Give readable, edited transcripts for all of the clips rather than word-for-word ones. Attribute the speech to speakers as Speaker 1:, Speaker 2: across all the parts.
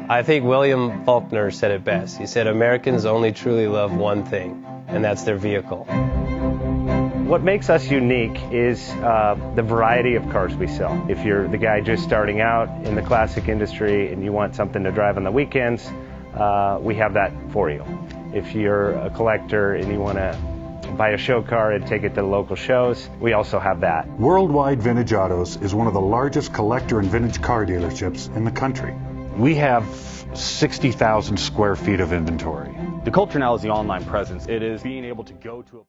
Speaker 1: I think William Faulkner said it best. He said, Americans only truly love one thing, and that's their vehicle.
Speaker 2: What makes us unique is the variety of cars we sell. If you're the guy just starting out in the classic industry and you want something to drive on the weekends, we have that for you. If you're a collector and you want to buy a show car and take it to the local shows, we also have that.
Speaker 3: Worldwide Vintage Autos is one of the largest collector and vintage car dealerships in the country.
Speaker 4: We have 60,000 square feet of inventory.
Speaker 5: The culture now is the online presence. It is being able to go to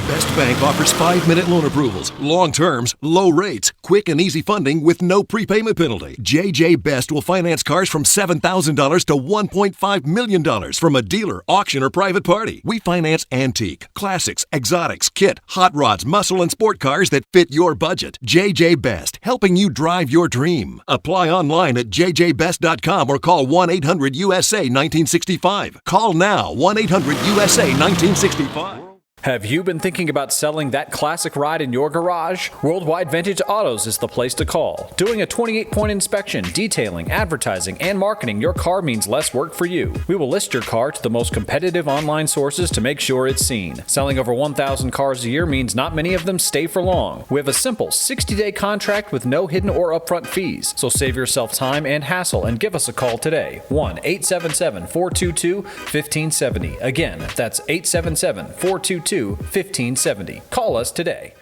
Speaker 6: Best Bank offers 5-minute loan approvals, long terms, low rates, quick and easy funding with no prepayment penalty. JJ Best will finance cars from $7,000 to $1.5 million from a dealer, auction, or private party. We finance antique, classics, exotics, kit, hot rods, muscle, and sport cars that fit your budget. JJ Best, helping you drive your dream. Apply online at jjbest.com or call 1-800-USA-1965. Call now, 1-800-USA-1965.
Speaker 7: Have you been thinking about selling that classic ride in your garage? Worldwide Vintage Autos is the place to call. Doing a 28-point inspection, detailing, advertising, and marketing your car means less work for you. We will list your car to the most competitive online sources to make sure it's seen. Selling over 1,000 cars a year means not many of them stay for long. We have a simple 60-day contract with no hidden or upfront fees. So save yourself time and hassle and give us a call today. 1-877-422-1570. Again, that's 877-422-1570. Call us today.